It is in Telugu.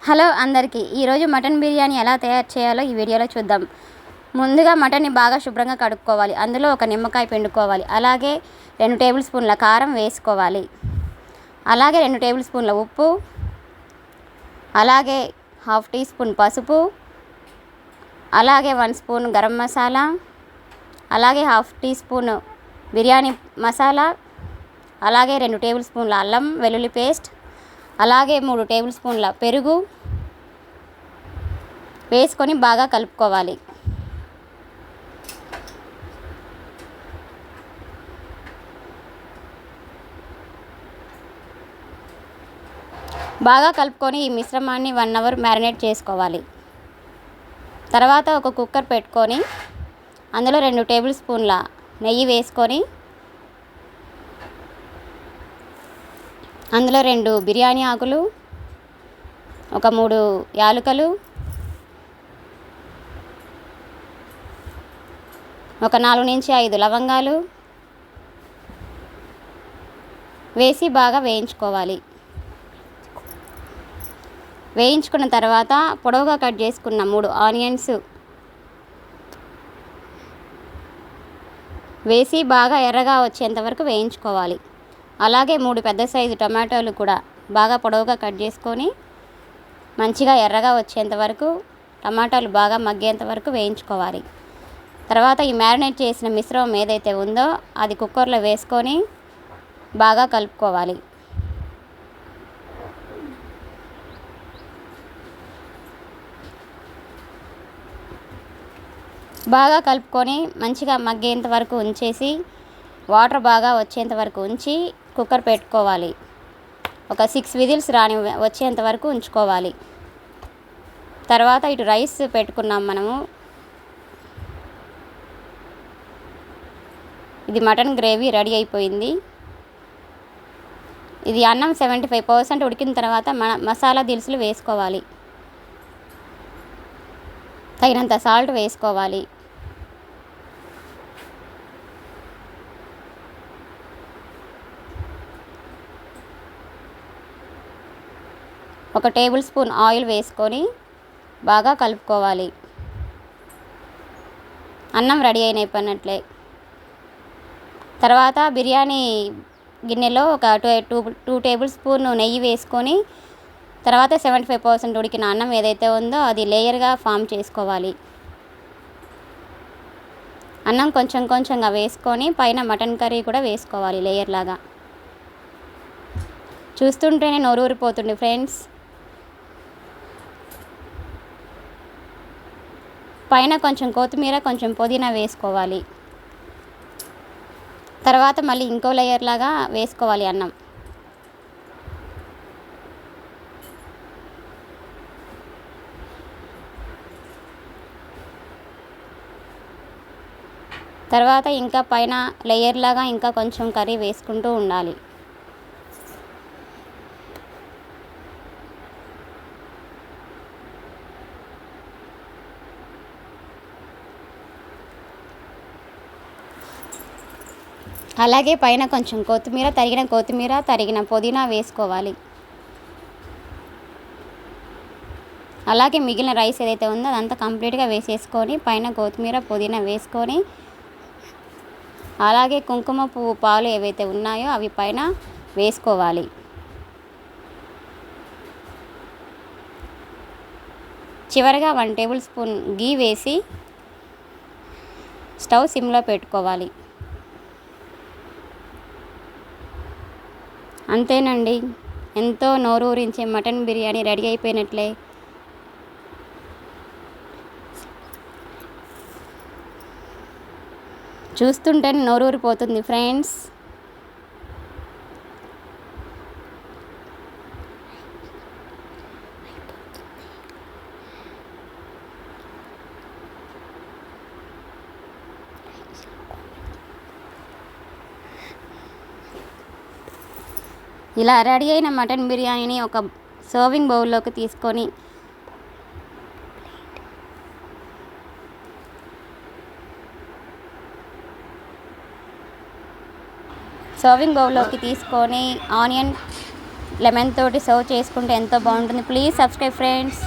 హలో అందరికీ ఈరోజు మటన్ బిర్యానీ ఎలా తయారు చేయాలో ఈ వీడియోలో చూద్దాం. ముందుగా మటన్ని బాగా శుభ్రంగా కడుక్కోవాలి. అందులో ఒక నిమ్మకాయ పిండుకోవాలి. అలాగే 2 టేబుల్ స్పూన్ల కారం వేసుకోవాలి. అలాగే 2 టేబుల్ స్పూన్ల ఉప్పు, అలాగే 1/2 టీ స్పూన్ పసుపు, అలాగే 1 స్పూన్ గరం మసాలా, అలాగే 1/2 టీ స్పూన్ బిర్యానీ మసాలా, అలాగే 2 టేబుల్ స్పూన్ల అల్లం వెల్లుల్లి పేస్ట్, అలాగే 3 టేబుల్ స్పూన్ల పెరుగు వేసుకొని బాగా కలుపుకోవాలి. బాగా కలుపుకొని ఈ మిశ్రమాన్ని 1 అవర్ మ్యారినేట్ చేసుకోవాలి. తర్వాత ఒక కుక్కర్ పెట్టుకొని అందులో 2 టేబుల్ స్పూన్ల నెయ్యి వేసుకొని అందులో 2 బిర్యానీ ఆకులు, ఒక 3 యాలకులు, ఒక 4 నుంచి 5 లవంగాలు వేసి బాగా వేయించుకోవాలి. వేయించుకున్న తర్వాత పొడవుగా కట్ చేసుకున్న 3 ఆనియన్స్ వేసి బాగా ఎర్రగా వచ్చేంత వరకు వేయించుకోవాలి. అలాగే 3 పెద్ద సైజు టమాటాలు కూడా బాగా పొడవుగా కట్ చేసుకొని మంచిగా ఎర్రగా వచ్చేంత వరకు, టమాటాలు బాగా మగ్గేంత వరకు వేయించుకోవాలి. తర్వాత ఈ మ్యారినేట్ చేసిన మిశ్రమం ఏదైతే ఉందో అది కుక్కర్లో వేసుకొని బాగా కలుపుకోవాలి. బాగా కలుపుకొని మంచిగా మగ్గేంత వరకు ఉంచేసి వాటర్ బాగా వచ్చేంత వరకు ఉంచి కుక్కర్ పెట్టుకోవాలి. ఒక 6 విజిల్స్ వచ్చేంత వరకు ఉంచుకోవాలి. తర్వాత ఇటు రైస్ పెట్టుకున్నాం మనము. ఇది మటన్ గ్రేవీ రెడీ అయిపోయింది. ఇది అన్నం 75% ఉడికిన తర్వాత మసాలా దినుసులు వేసుకోవాలి. తగినంత సాల్ట్ వేసుకోవాలి. ఒక టేబుల్ స్పూన్ ఆయిల్ వేసుకొని బాగా కలుపుకోవాలి. అన్నం రెడీ అయిపోయినట్లే. తర్వాత బిర్యానీ గిన్నెలో ఒక 2 టేబుల్ స్పూన్ నెయ్యి వేసుకొని తర్వాత 75% ఉడికిన అన్నం ఏదైతే ఉందో అది లేయర్గా ఫామ్ చేసుకోవాలి. అన్నం కొంచెం కొంచెంగా వేసుకొని పైన మటన్ కర్రీ కూడా వేసుకోవాలి లేయర్ లాగా. చూస్తుంటేనే నోరూరిపోతుంది ఫ్రెండ్స్. పైన కొంచెం కొత్తిమీర, కొంచెం పుదీనా వేసుకోవాలి. తర్వాత మళ్ళీ ఇంకో లేయర్ లాగా వేసుకోవాలి అన్నం. తర్వాత ఇంకా పైన లేయర్ లాగా ఇంకా కొంచెం కర్రీ వేసుకుంటూ ఉండాలి. అలాగే పైన కొంచెం కొత్తిమీర, తరిగిన పుదీనా వేసుకోవాలి. అలాగే మిగిలిన రైస్ ఏదైతే ఉందో అదంతా కంప్లీట్గా వేసేసుకొని పైన కొత్తిమీర, పుదీనా వేసుకొని అలాగే కుంకుమ పువ్వు పాలు ఏవైతే ఉన్నాయో అవి పైన వేసుకోవాలి. చివరిగా 1 టేబుల్ స్పూన్ గీ వేసి స్టవ్ సిమ్లో పెట్టుకోవాలి. అంతేనండి, ఎంతో నోరూరించే మటన్ బిర్యానీ రెడీ అయిపోయినట్లే. చూస్తుంటేనే నోరూరిపోతుంది ఫ్రెండ్స్. ఇలా రెడీ అయిన మటన్ బిర్యానీని ఒక సర్వింగ్ బౌల్లోకి తీసుకొని ఆనియన్ లెమన్ తోటి సర్వ్ చేసుకుంటే ఎంతో బాగుంటుంది. Please subscribe friends.